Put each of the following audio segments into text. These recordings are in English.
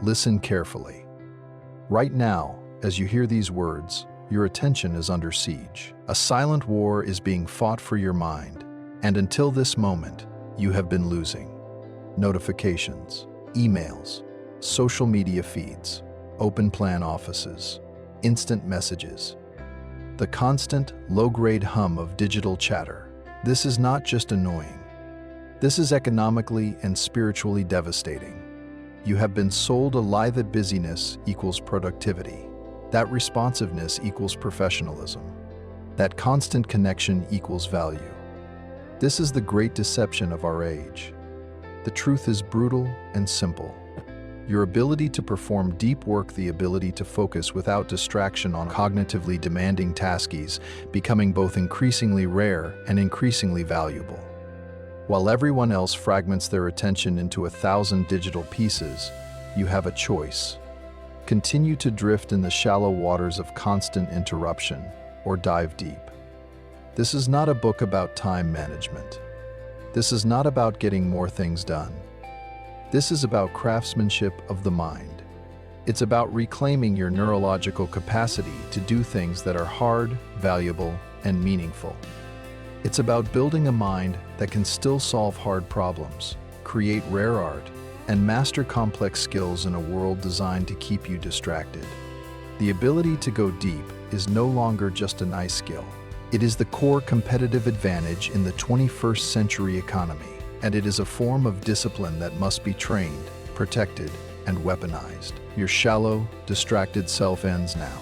Listen carefully. Right now, as you hear these words, your attention is under siege. A silent war is being fought for your mind, and until this moment, you have been losing. Notifications, emails, social media feeds, open plan offices, instant messages. The constant, low-grade hum of digital chatter. This is not just annoying. This is economically and spiritually devastating. You have been sold a lie that busyness equals productivity, that responsiveness equals professionalism, that constant connection equals value. This is the great deception of our age. The truth is brutal and simple. Your ability to perform deep work, the ability to focus without distraction on cognitively demanding tasks, becoming both increasingly rare and increasingly valuable. While everyone else fragments their attention into 1,000 digital pieces, you have a choice. Continue to drift in the shallow waters of constant interruption, or dive deep. This is not a book about time management. This is not about getting more things done. This is about craftsmanship of the mind. It's about reclaiming your neurological capacity to do things that are hard, valuable, and meaningful. It's about building a mind that can still solve hard problems, create rare art, and master complex skills in a world designed to keep you distracted. The ability to go deep is no longer just a nice skill. It is the core competitive advantage in the 21st century economy, and it is a form of discipline that must be trained, protected, and weaponized. Your shallow, distracted self ends now.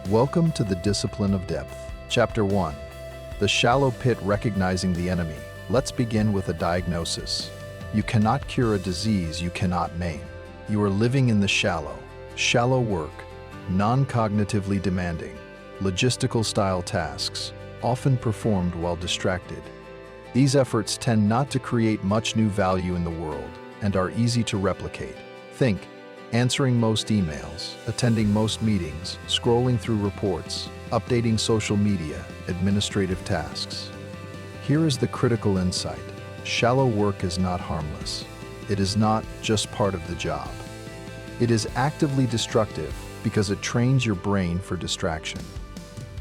Welcome to the Discipline of Depth. Chapter 1. The Shallow Pit, Recognizing the Enemy. Let's begin with a diagnosis. You cannot cure a disease you cannot name. You are living in the shallow. Shallow work, non-cognitively demanding, logistical-style tasks, often performed while distracted. These efforts tend not to create much new value in the world and are easy to replicate. Think, answering most emails, attending most meetings, scrolling through reports, updating social media, administrative tasks. Here is the critical insight. Shallow work is not harmless. It is not just part of the job. It is actively destructive because it trains your brain for distraction.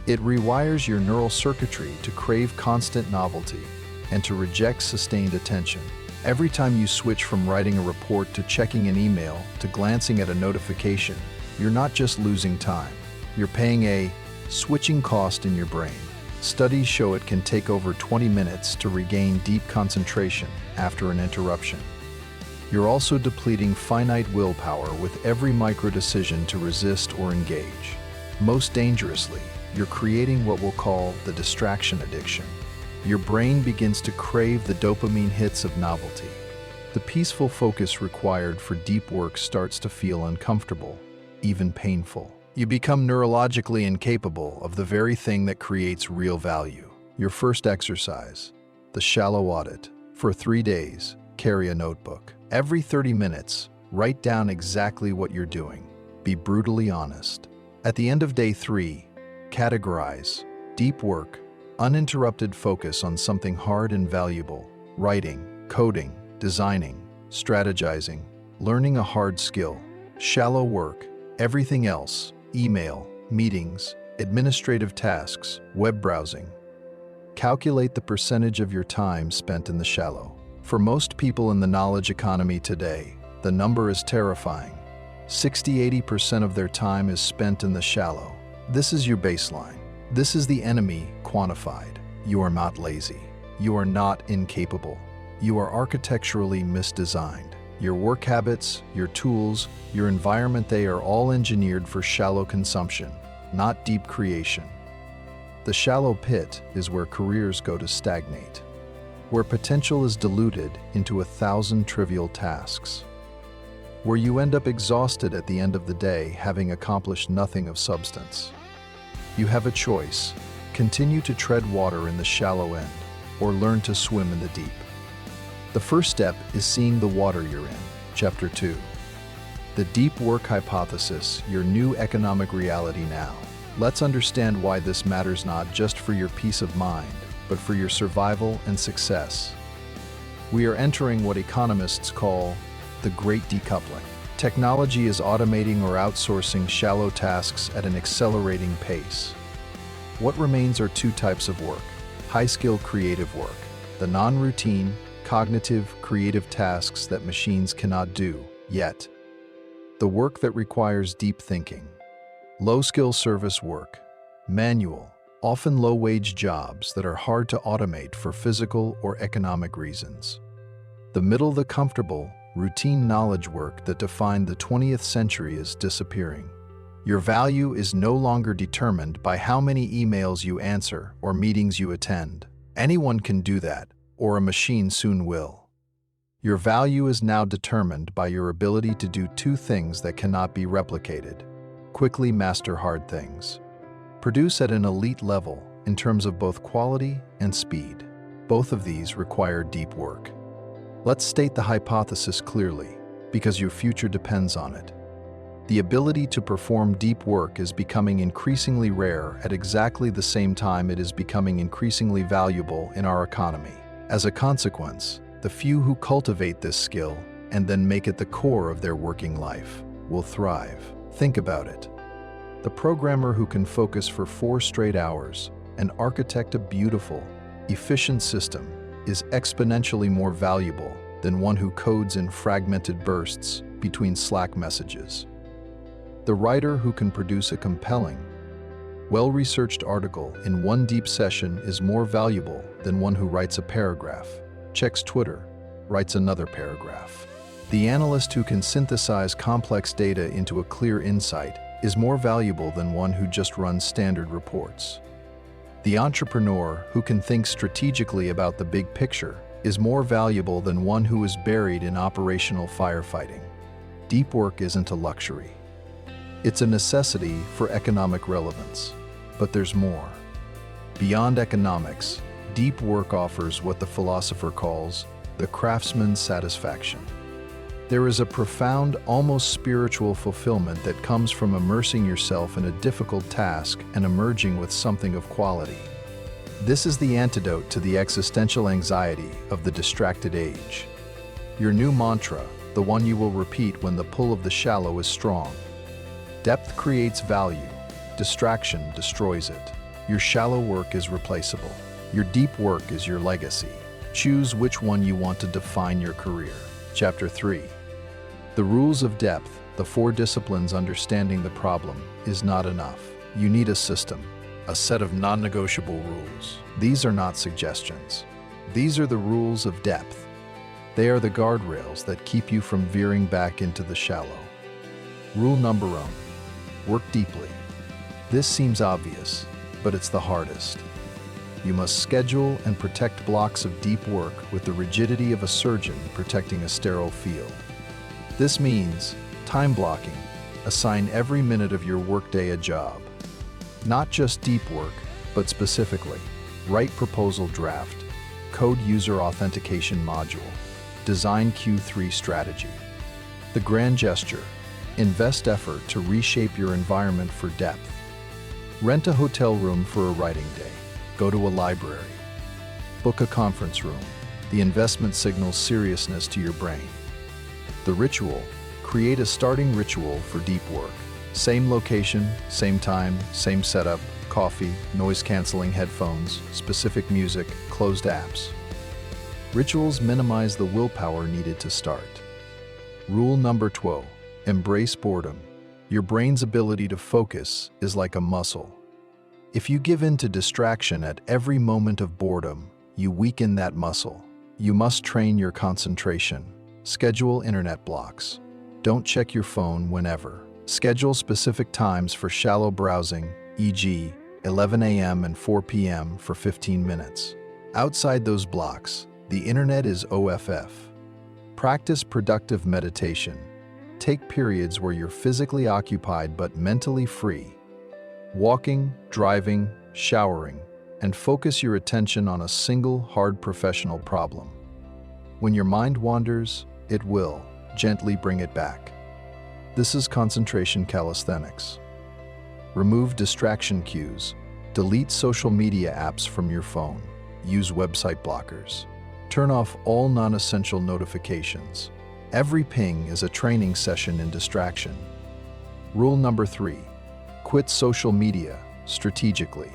It rewires your neural circuitry to crave constant novelty and to reject sustained attention. Every time you switch from writing a report to checking an email to glancing at a notification, you're not just losing time. You're paying a switching cost in your brain. Studies show it can take over 20 minutes to regain deep concentration after an interruption. You're also depleting finite willpower with every micro-decision to resist or engage. Most dangerously, you're creating what we'll call the distraction addiction. Your brain begins to crave the dopamine hits of novelty. The peaceful focus required for deep work starts to feel uncomfortable, even painful. You become neurologically incapable of the very thing that creates real value. Your first exercise, the Shallow Audit. For 3 days, carry a notebook. Every 30 minutes, write down exactly what you're doing. Be brutally honest. At the end of day 3, categorize. Deep work, uninterrupted focus on something hard and valuable. Writing, coding, designing, strategizing, learning a hard skill. Shallow work, everything else. Email, meetings, administrative tasks, web browsing. Calculate the percentage of your time spent in the shallow. For most people in the knowledge economy today, the number is terrifying. 60–80% of their time is spent in the shallow. This is your baseline. This is the enemy quantified. You are not lazy. You are not incapable. You are architecturally misdesigned. Your work habits, your tools, your environment, they are all engineered for shallow consumption, not deep creation. The shallow pit is where careers go to stagnate, where potential is diluted into 1,000 trivial tasks, where you end up exhausted at the end of the day, having accomplished nothing of substance. You have a choice: continue to tread water in the shallow end, or learn to swim in the deep. The first step is seeing the water you're in. Chapter 2. The Deep Work Hypothesis, your new economic reality now. Let's understand why this matters, not just for your peace of mind, but for your survival and success. We are entering what economists call the Great Decoupling. Technology is automating or outsourcing shallow tasks at an accelerating pace. What remains are two types of work: high-skill creative work, the non-routine, cognitive, creative tasks that machines cannot do yet, the work that requires deep thinking; low-skill service work, manual, often low-wage jobs that are hard to automate for physical or economic reasons. The middle, the comfortable, routine knowledge work that defined the 20th century, is disappearing. Your value is no longer determined by how many emails you answer or meetings you attend. Anyone can do that, or a machine soon will. Your value is now determined by your ability to do two things that cannot be replicated: quickly master hard things. Produce at an elite level in terms of both quality and speed. Both of these require deep work. Let's state the hypothesis clearly, because your future depends on it. The ability to perform deep work is becoming increasingly rare at exactly the same time it is becoming increasingly valuable in our economy. As a consequence, the few who cultivate this skill and then make it the core of their working life will thrive. Think about it. The programmer who can focus for 4 straight hours and architect a beautiful, efficient system is exponentially more valuable than one who codes in fragmented bursts between Slack messages. The writer who can produce a compelling, well-researched article in one deep session is more valuable than one who writes a paragraph, checks Twitter, writes another paragraph. The analyst who can synthesize complex data into a clear insight is more valuable than one who just runs standard reports. The entrepreneur who can think strategically about the big picture is more valuable than one who is buried in operational firefighting. Deep work isn't a luxury. It's a necessity for economic relevance. But there's more. Beyond economics, deep work offers what the philosopher calls the craftsman's satisfaction. There is a profound, almost spiritual fulfillment that comes from immersing yourself in a difficult task and emerging with something of quality. This is the antidote to the existential anxiety of the distracted age. Your new mantra, the one you will repeat when the pull of the shallow is strong: depth creates value, distraction destroys it. Your shallow work is replaceable. Your deep work is your legacy. Choose which one you want to define your career. Chapter 3. The rules of depth, the 4 disciplines understanding the problem, is not enough. You need a system, a set of non-negotiable rules. These are not suggestions. These are the rules of depth. They are the guardrails that keep you from veering back into the shallow. Rule number 1: work deeply. This seems obvious, but it's the hardest. You must schedule and protect blocks of deep work with the rigidity of a surgeon protecting a sterile field. This means time blocking. Assign every minute of your workday a job. Not just deep work, but specifically, write proposal draft, code user authentication module, design Q3 strategy. The grand gesture: invest effort to reshape your environment for depth. Rent a hotel room for a writing day. Go to a library. Book a conference room. The investment signals seriousness to your brain. The ritual: create a starting ritual for deep work. Same location, same time, same setup, coffee, noise-canceling headphones, specific music, closed apps. Rituals minimize the willpower needed to start. Rule number 12: embrace boredom. Your brain's ability to focus is like a muscle. If you give in to distraction at every moment of boredom, you weaken that muscle. You must train your concentration. Schedule internet blocks. Don't check your phone whenever. Schedule specific times for shallow browsing, e.g., 11 a.m. and 4 p.m. for 15 minutes. Outside those blocks, the internet is OFF. Practice productive meditation. Take periods where you're physically occupied but mentally free. Walking, driving, showering, and focus your attention on a single, hard professional problem. When your mind wanders, it will gently bring it back. This is concentration calisthenics. Remove distraction cues. Delete social media apps from your phone. Use website blockers. Turn off all non-essential notifications. Every ping is a training session in distraction. Rule number 3. Quit social media strategically.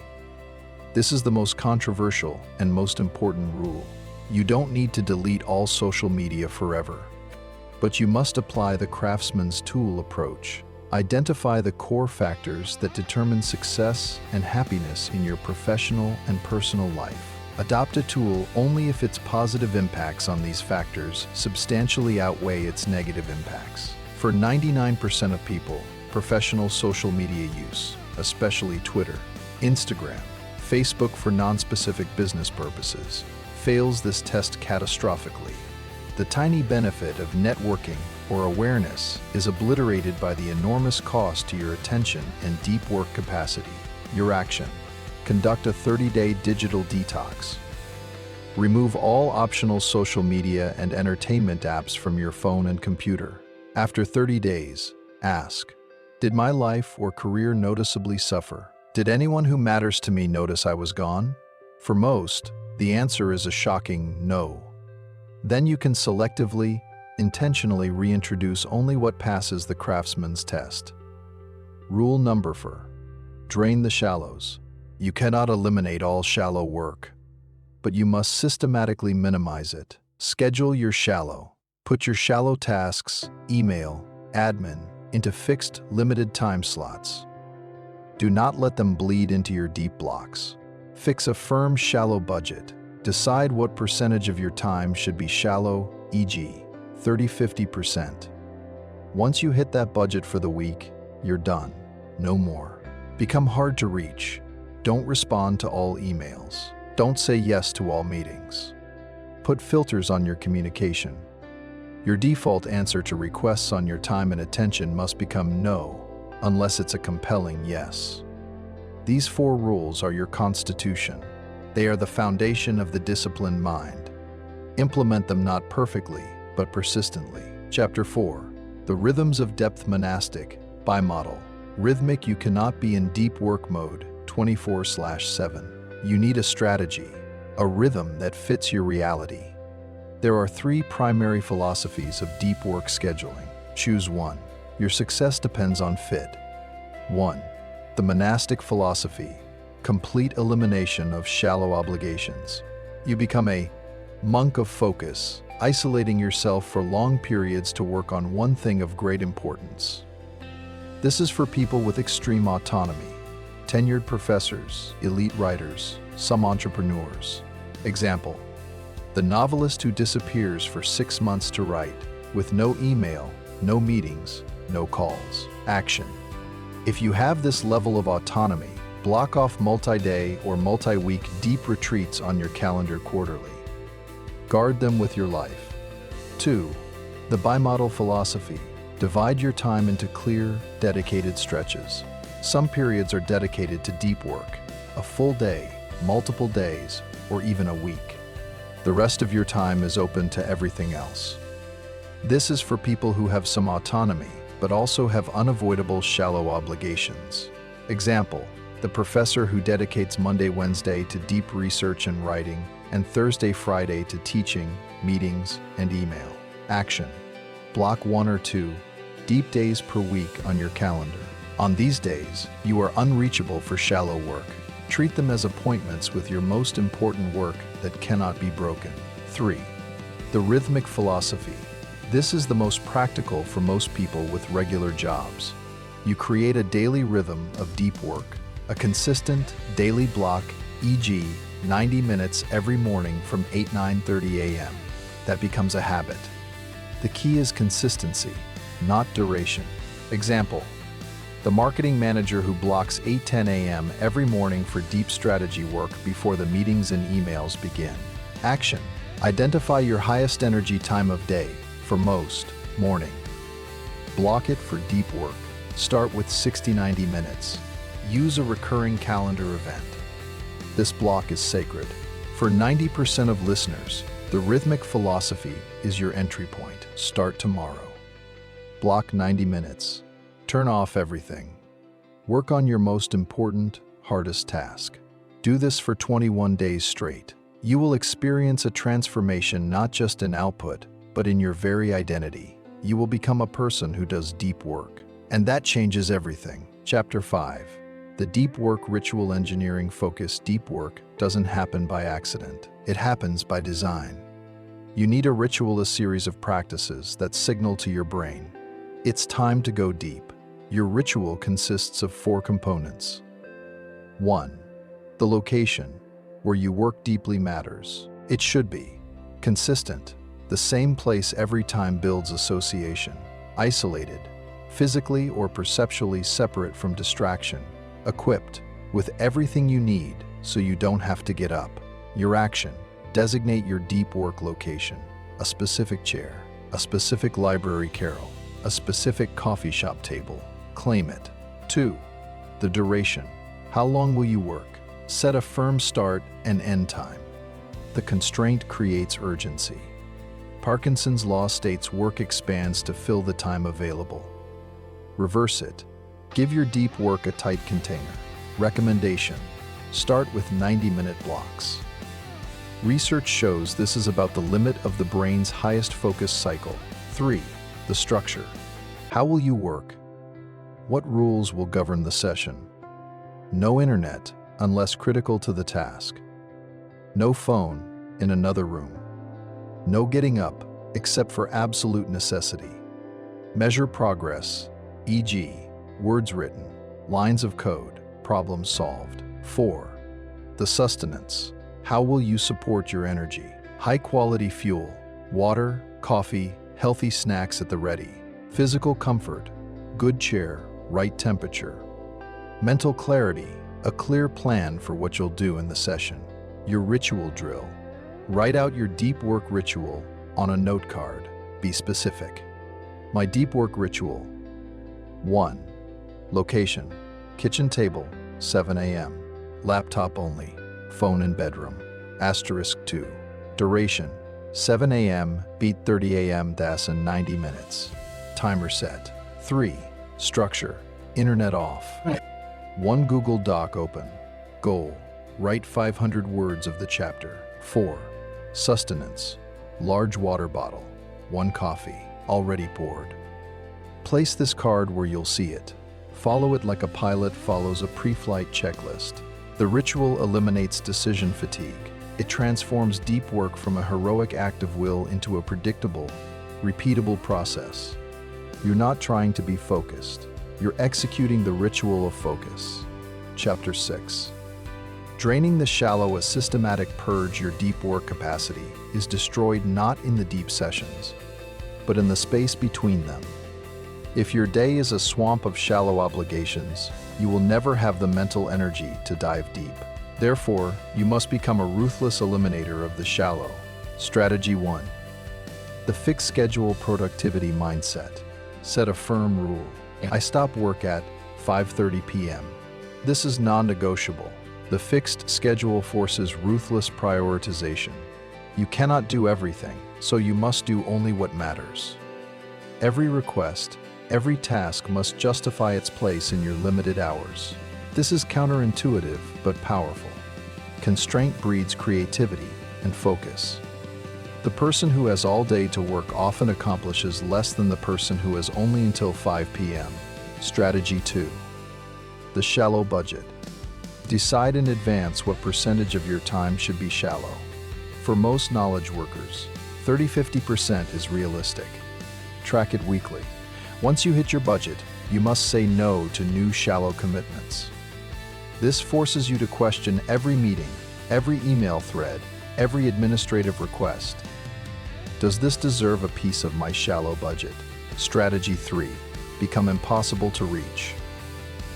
This is the most controversial and most important rule. You don't need to delete all social media forever, but you must apply the craftsman's tool approach. Identify the core factors that determine success and happiness in your professional and personal life. Adopt a tool only if its positive impacts on these factors substantially outweigh its negative impacts. For 99% of people, professional social media use, especially Twitter, Instagram, Facebook for non-specific business purposes, fails this test catastrophically. The tiny benefit of networking or awareness is obliterated by the enormous cost to your attention and deep work capacity. Your action: conduct a 30-day digital detox. Remove all optional social media and entertainment apps from your phone and computer. After 30 days, ask, did my life or career noticeably suffer? Did anyone who matters to me notice I was gone? For most, the answer is a shocking no. Then you can selectively, intentionally reintroduce only what passes the craftsman's test. Rule number 4. Drain the shallows. You cannot eliminate all shallow work, but you must systematically minimize it. Schedule your shallow. Put your shallow tasks, email, admin, into fixed, limited time slots. Do not let them bleed into your deep blocks. Fix a firm shallow budget. Decide what percentage of your time should be shallow, e.g., 30–50%. Once you hit that budget for the week, you're done. No more. Become hard to reach. Don't respond to all emails. Don't say yes to all meetings. Put filters on your communication. Your default answer to requests on your time and attention must become no, unless it's a compelling yes. These 4 rules are your constitution. They are the foundation of the disciplined mind. Implement them not perfectly, but persistently. Chapter 4. The Rhythms of Depth. Monastic. Bimodal. Rhythmic. You cannot be in deep work mode 24/7. You need a strategy, a rhythm that fits your reality. There are 3 primary philosophies of deep work scheduling. Choose one. Your success depends on fit. 1. The monastic philosophy. Complete elimination of shallow obligations. You become a monk of focus, isolating yourself for long periods to work on one thing of great importance. This is for people with extreme autonomy, tenured professors, elite writers, some entrepreneurs. Example: the novelist who disappears for 6 months to write, with no email, no meetings, no calls. Action: if you have this level of autonomy, block off multi-day or multi-week deep retreats on your calendar quarterly. Guard them with your life. 2. The bimodal philosophy. Divide your time into clear, dedicated stretches. Some periods are dedicated to deep work, a full day, multiple days, or even a week. The rest of your time is open to everything else. This is for people who have some autonomy, but also have unavoidable shallow obligations. Example: the professor who dedicates Monday, Wednesday to deep research and writing, and Thursday, Friday to teaching, meetings, and email. Action: block 1 or 2 deep days per week on your calendar. On these days, you are unreachable for shallow work. Treat them as appointments with your most important work that cannot be broken. 3. The rhythmic philosophy. This is the most practical for most people with regular jobs. You create a daily rhythm of deep work, a consistent daily block, e.g., 90 minutes every morning from 8–9:30 a.m. That becomes a habit. The key is consistency, not duration. Example: the marketing manager who blocks 8–10 a.m. every morning for deep strategy work before the meetings and emails begin. Action: identify your highest energy time of day, for most, morning. Block it for deep work. Start with 60–90 minutes. Use a recurring calendar event. This block is sacred. For 90% of listeners, the rhythmic philosophy is your entry point. Start tomorrow. Block 90 minutes. Turn off everything. Work on your most important, hardest task. Do this for 21 days straight. You will experience a transformation not just in output, but in your very identity. You will become a person who does deep work. And that changes everything. Chapter 5. The deep work ritual engineering focus. Deep work doesn't happen by accident. It happens by design. You need a ritual, a series of practices that signal to your brain. It's time to go deep. Your ritual consists of 4 components. 1. The location where you work deeply matters. It should be consistent. The same place every time builds association. Isolated, physically or perceptually separate from distraction. Equipped with everything you need so you don't have to get up. Your action. Designate your deep work location. A specific chair, a specific library carrel, a specific coffee shop table. Claim it. 2. The duration. How long will you work? Set a firm start and end time. The constraint creates urgency. Parkinson's law states work expands to fill the time available. Reverse it. Give your deep work a tight container. Recommendation. Start with 90-minute blocks. Research shows this is about the limit of the brain's highest focus cycle. 3. The structure. How will you work? What rules will govern the session? No internet unless critical to the task. No phone in another room. No getting up except for absolute necessity. Measure progress, e.g., words written, lines of code, problems solved. 4. The sustenance. How will you support your energy? High-quality fuel, water, coffee, healthy snacks at the ready. Physical comfort, good chair, right temperature. Mental clarity, a clear plan for what you'll do in the session. Your ritual drill. Write out your deep work ritual on a note card. Be specific. My deep work ritual. 1. Location. Kitchen table, 7 a.m. Laptop only. Phone in bedroom. Asterisk 2. Duration. 7 a.m. beat 30 a.m. Das in 90 minutes. Timer set. 3. Structure. Internet off. 1 Google Doc open. Goal. Write 500 words of the chapter. 4. Sustenance. Large water bottle. 1 coffee. Already poured. Place this card where you'll see it. Follow it like a pilot follows a pre-flight checklist. The ritual eliminates decision fatigue. It transforms deep work from a heroic act of will into a predictable, repeatable process. You're not trying to be focused. You're executing the ritual of focus. Chapter 6. Draining the shallow. A systematic purge. Your deep work capacity is destroyed not in the deep sessions, but in the space between them. If your day is a swamp of shallow obligations, you will never have the mental energy to dive deep. Therefore, you must become a ruthless eliminator of the shallow. Strategy 1. The fixed schedule productivity mindset. Set a firm rule. I stop work at 5:30 p.m. This is non-negotiable. The fixed schedule forces ruthless prioritization. You cannot do everything, so you must do only what matters. Every request, every task must justify its place in your limited hours. This is counterintuitive but powerful. Constraint breeds creativity and focus. The person who has all day to work often accomplishes less than the person who has only until 5 p.m. Strategy 2. The shallow budget. Decide in advance what percentage of your time should be shallow. For most knowledge workers, 30–50% is realistic. Track it weekly. Once you hit your budget, you must say no to new shallow commitments. This forces you to question every meeting, every email thread, every administrative request. Does this deserve a piece of my shallow budget? Strategy 3. Become impossible to reach.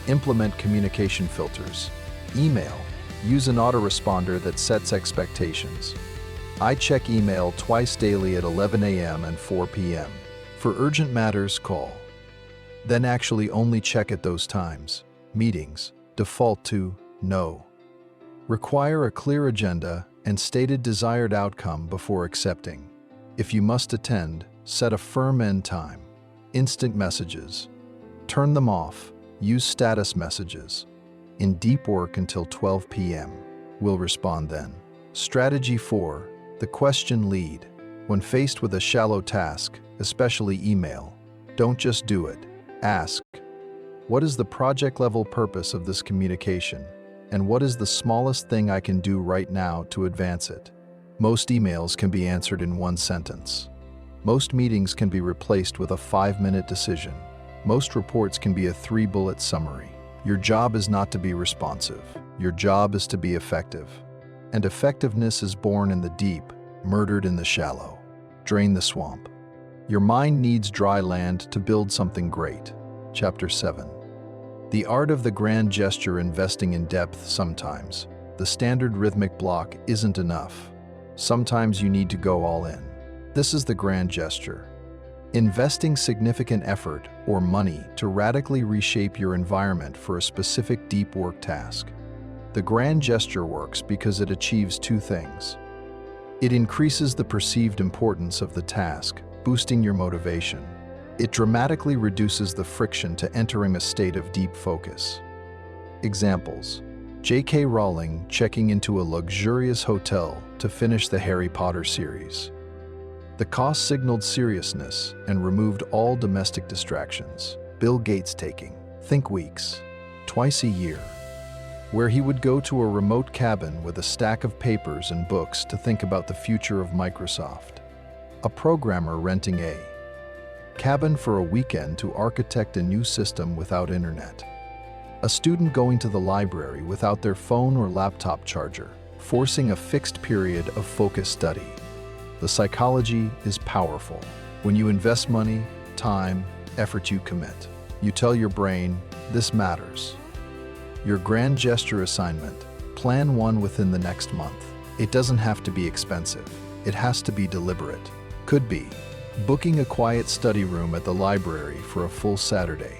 Implement communication filters. Email. Use an autoresponder that sets expectations. I check email twice daily at 11 a.m. and 4 p.m. For urgent matters, call. Then actually only check at those times. Meetings. Default to no. Require a clear agenda and stated desired outcome before accepting. If you must attend, set a firm end time. Instant messages. Turn them off. Use status messages. In deep work until 12 p.m. We'll respond then. Strategy 4. The question lead. When faced with a shallow task, especially email, don't just do it. Ask, what is the project-level purpose of this communication? And what is the smallest thing I can do right now to advance it? Most emails can be answered in one sentence. Most meetings can be replaced with a 5-minute decision. Most reports can be a 3-bullet summary. Your job is not to be responsive. Your job is to be effective. And effectiveness is born in the deep, murdered in the shallow. Drain the swamp. Your mind needs dry land to build something great. Chapter 7. The art of the grand gesture. Investing in depth. Sometimes the standard rhythmic block isn't enough. Sometimes you need to go all in. This is the grand gesture. Investing significant effort or money to radically reshape your environment for a specific deep work task. The grand gesture works because it achieves two things. It increases the perceived importance of the task, boosting your motivation. It dramatically reduces the friction to entering a state of deep focus. Examples: J.K. Rowling checking into a luxurious hotel to finish the Harry Potter series. The cost signaled seriousness and removed all domestic distractions. Bill Gates taking, think weeks, twice a year, where he would go to a remote cabin with a stack of papers and books to think about the future of Microsoft. A programmer renting a cabin for a weekend to architect a new system without internet. A student going to the library without their phone or laptop charger, forcing a fixed period of focused study. The psychology is powerful. When you invest money, time, effort, you commit. You tell your brain, this matters. Your grand gesture assignment: plan one within the next month. It doesn't have to be expensive. It has to be deliberate. Could be booking a quiet study room at the library for a full Saturday.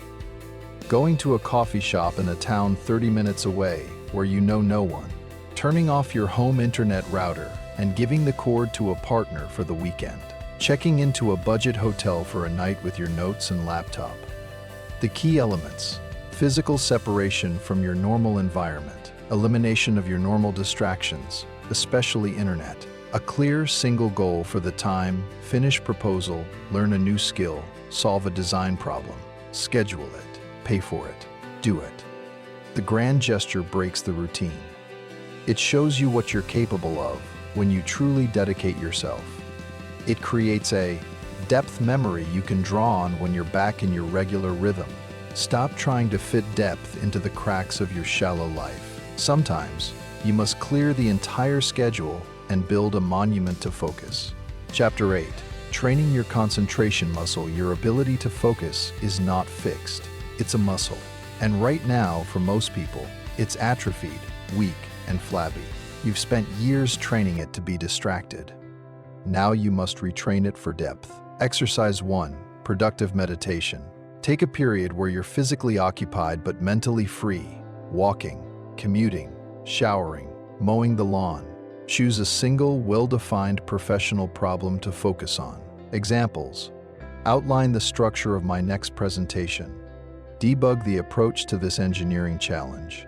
Going to a coffee shop in a town 30 minutes away where you know no one. Turning off your home internet router and giving the cord to a partner for the weekend. Checking into a budget hotel for a night with your notes and laptop. The key elements: physical separation from your normal environment, elimination of your normal distractions, especially internet. A clear, single goal for the time: finish proposal, learn a new skill, solve a design problem, schedule it, pay for it, do it. The grand gesture breaks the routine. It shows you what you're capable of when you truly dedicate yourself. It creates a depth memory you can draw on when you're back in your regular rhythm. Stop trying to fit depth into the cracks of your shallow life. Sometimes, you must clear the entire schedule and build a monument to focus. Chapter 8. Training your concentration muscle. Your ability to focus is not fixed. It's a muscle. And right now, for most people, it's atrophied, weak, and flabby. You've spent years training it to be distracted. Now you must retrain it for depth. Exercise 1. Productive meditation. Take a period where you're physically occupied but mentally free. Walking, commuting, showering, mowing the lawn. Choose a single, well-defined professional problem to focus on. Examples: outline the structure of my next presentation. Debug the approach to this engineering challenge.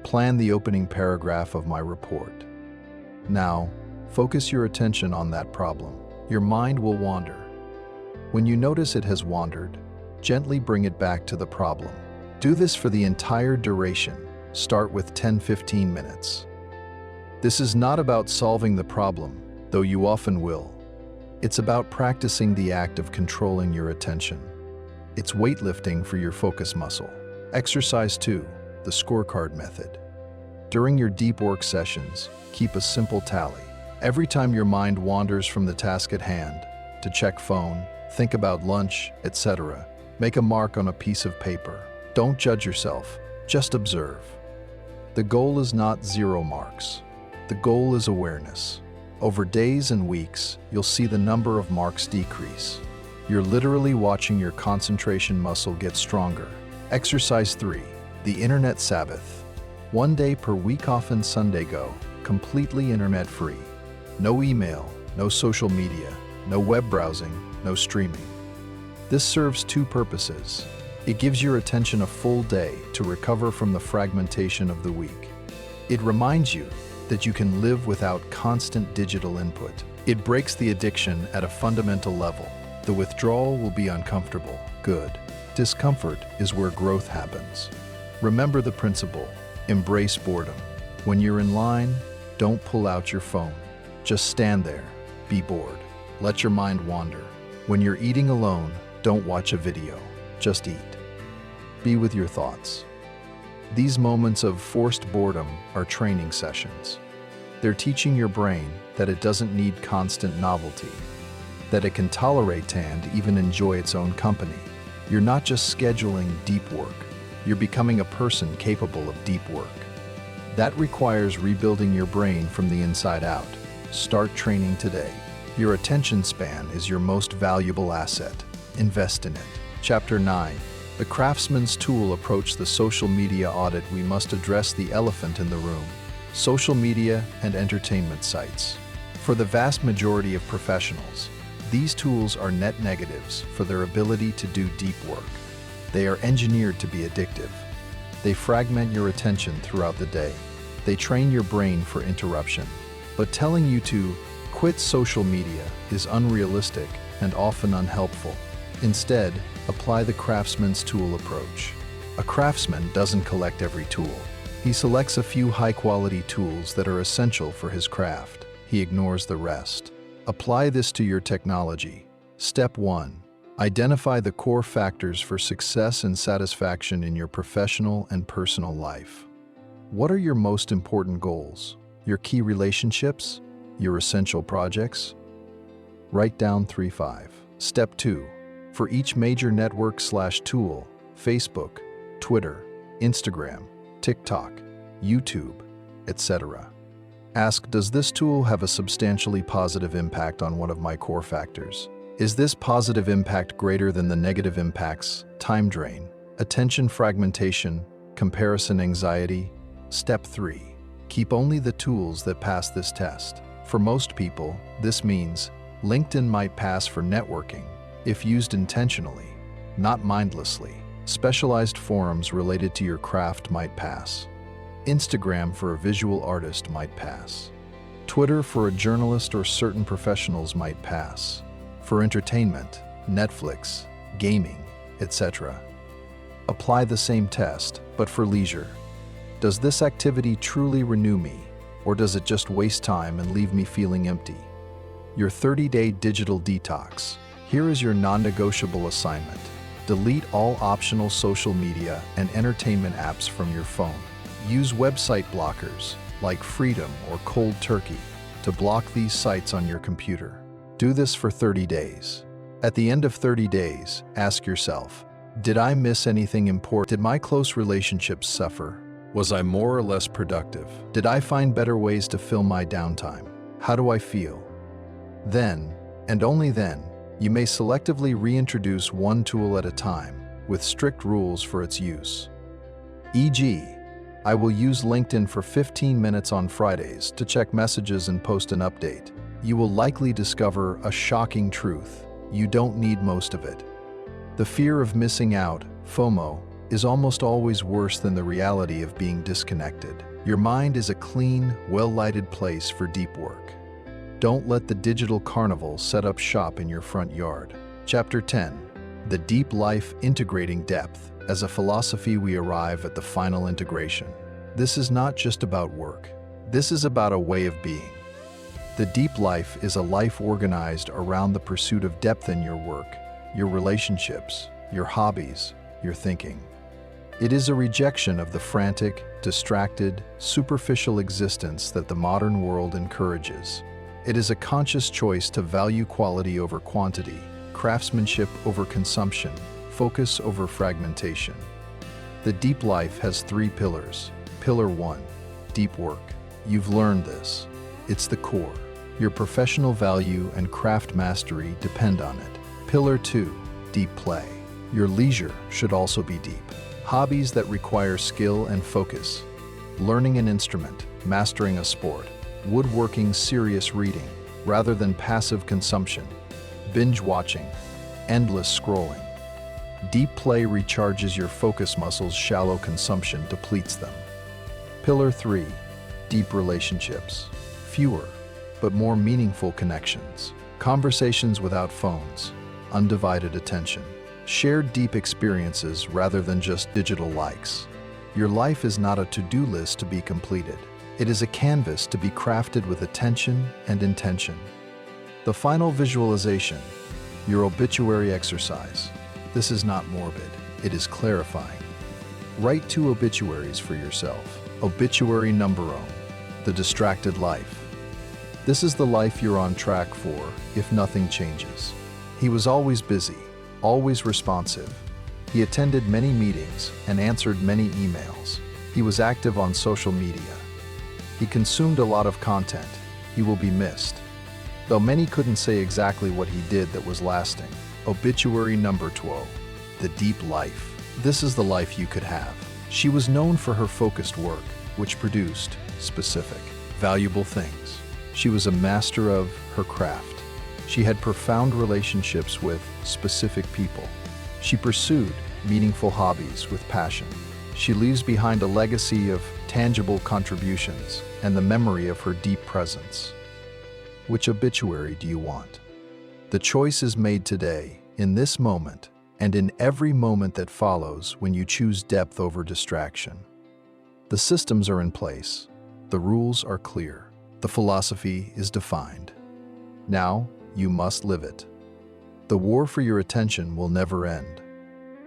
Plan the opening paragraph of my report. Now, focus your attention on that problem. Your mind will wander. When you notice it has wandered, gently bring it back to the problem. Do this for the entire duration. Start with 10-15 minutes. This is not about solving the problem, though you often will. It's about practicing the act of controlling your attention. It's weightlifting for your focus muscle. Exercise 2, the scorecard method. During your deep work sessions, keep a simple tally. Every time your mind wanders from the task at hand, to check phone, think about lunch, etc., make a mark on a piece of paper. Don't judge yourself, just observe. The goal is not 0 marks. The goal is awareness. Over days and weeks, you'll see the number of marks decrease. You're literally watching your concentration muscle get stronger. Exercise 3, the Internet Sabbath. 1 day per week, often Sunday, go completely internet-free. No email, no social media, no web browsing, no streaming. This serves two purposes. It gives your attention a full day to recover from the fragmentation of the week. It reminds you that you can live without constant digital input. It breaks the addiction at a fundamental level. The withdrawal will be uncomfortable. Good. Discomfort is where growth happens. Remember the principle. Embrace boredom. When you're in line, don't pull out your phone. Just stand there. Be bored. Let your mind wander. When you're eating alone, don't watch a video. Just eat. Be with your thoughts. These moments of forced boredom are training sessions. They're teaching your brain that it doesn't need constant novelty, that it can tolerate and even enjoy its own company. You're not just scheduling deep work, you're becoming a person capable of deep work. That requires rebuilding your brain from the inside out. Start training today. Your attention span is your most valuable asset. Invest in it. Chapter 9. The craftsman's tool. Approach the social media audit. We must address the elephant in the room. Social media and entertainment sites. For the vast majority of professionals, these tools are net negatives for their ability to do deep work. They are engineered to be addictive. They fragment your attention throughout the day. They train your brain for interruption. But telling you to quit social media is unrealistic and often unhelpful. Instead, apply the craftsman's tool approach. A craftsman doesn't collect every tool. He selects a few high-quality tools that are essential for his craft. He ignores the rest. Apply this to your technology. Step 1. Identify the core factors for success and satisfaction in your professional and personal life. What are your most important goals? Your key relationships? Your essential projects? Write down 3-5. Step 2. For each major network/tool, Facebook, Twitter, Instagram, TikTok, YouTube, etc. Ask, does this tool have a substantially positive impact on one of my core factors? Is this positive impact greater than the negative impacts, time drain, attention fragmentation, comparison anxiety? Step 3. Keep only the tools that pass this test. For most people, this means LinkedIn might pass for networking, if used intentionally, not mindlessly. Specialized forums related to your craft might pass. Instagram for a visual artist might pass. Twitter for a journalist or certain professionals might pass. For entertainment, Netflix, gaming, etc. Apply the same test, but for leisure. Does this activity truly renew me, or does it just waste time and leave me feeling empty? Your 30-day digital detox. Here is your non-negotiable assignment. Delete all optional social media and entertainment apps from your phone. Use website blockers like Freedom or Cold Turkey to block these sites on your computer. Do this for 30 days. At the end of 30 days, ask yourself, did I miss anything important? Did my close relationships suffer? Was I more or less productive? Did I find better ways to fill my downtime? How do I feel? Then, and only then, you may selectively reintroduce one tool at a time with strict rules for its use. E.g., I will use LinkedIn for 15 minutes on Fridays to check messages and post an update. You will likely discover a shocking truth. You don't need most of it. The fear of missing out, FOMO, is almost always worse than the reality of being disconnected. Your mind is a clean, well-lighted place for deep work. Don't let the digital carnival set up shop in your front yard. Chapter 10. The Deep Life Integrating Depth. As a philosophy, we arrive at the final integration. This is not just about work. This is about a way of being. The deep life is a life organized around the pursuit of depth in your work, your relationships, your hobbies, your thinking. It is a rejection of the frantic, distracted, superficial existence that the modern world encourages. It is a conscious choice to value quality over quantity, craftsmanship over consumption, focus over fragmentation. The deep life has 3 pillars. Pillar 1, deep work. You've learned this. It's the core. Your professional value and craft mastery depend on it. Pillar 2, deep play. Your leisure should also be deep. Hobbies that require skill and focus. Learning an instrument, mastering a sport, woodworking, serious reading, rather than passive consumption. Binge watching, endless scrolling. Deep play recharges your focus muscles, shallow consumption depletes them. Pillar 3, deep relationships. Fewer, but more meaningful connections. Conversations without phones, undivided attention, shared deep experiences rather than just digital likes. Your life is not a to-do list to be completed. It is a canvas to be crafted with attention and intention. The final visualization, your obituary exercise. This is not morbid, it is clarifying. Write 2 obituaries for yourself. Obituary number 1, the distracted life. This is the life you're on track for if nothing changes. He was always busy, always responsive. He attended many meetings and answered many emails. He was active on social media. He consumed a lot of content. He will be missed. Though many couldn't say exactly what he did that was lasting. Obituary number 12, the deep life. This is the life you could have. She was known for her focused work, which produced specific, valuable things. She was a master of her craft. She had profound relationships with specific people. She pursued meaningful hobbies with passion. She leaves behind a legacy of tangible contributions and the memory of her deep presence. Which obituary do you want? The choice is made today, in this moment, and in every moment that follows when you choose depth over distraction. The systems are in place. The rules are clear. The philosophy is defined. Now, you must live it. The war for your attention will never end.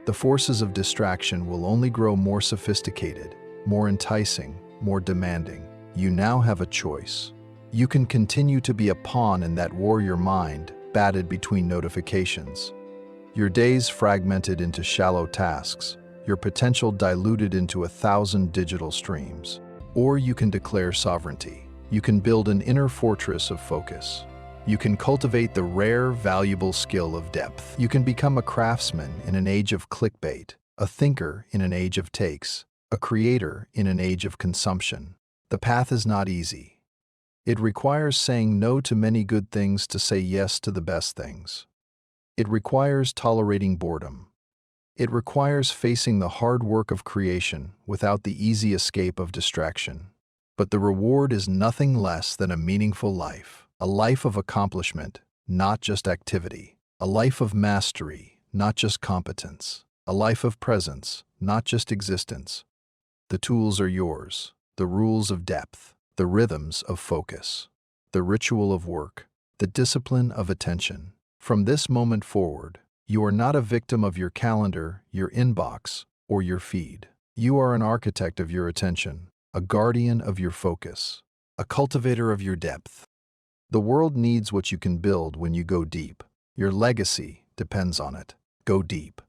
The forces of distraction will only grow more sophisticated, more enticing, more demanding. You now have a choice. You can continue to be a pawn in that warrior mind, batted between notifications. Your days fragmented into shallow tasks, your potential diluted into 1,000 digital streams. Or you can declare sovereignty. You can build an inner fortress of focus. You can cultivate the rare, valuable skill of depth. You can become a craftsman in an age of clickbait, a thinker in an age of takes, a creator in an age of consumption. The path is not easy. It requires saying no to many good things to say yes to the best things. It requires tolerating boredom. It requires facing the hard work of creation without the easy escape of distraction. But the reward is nothing less than a meaningful life, a life of accomplishment, not just activity, a life of mastery, not just competence, a life of presence, not just existence. The tools are yours, the rules of depth, the rhythms of focus, the ritual of work, the discipline of attention. From this moment forward, you are not a victim of your calendar, your inbox, or your feed. You are an architect of your attention, a guardian of your focus, a cultivator of your depth. The world needs what you can build when you go deep. Your legacy depends on it. Go deep.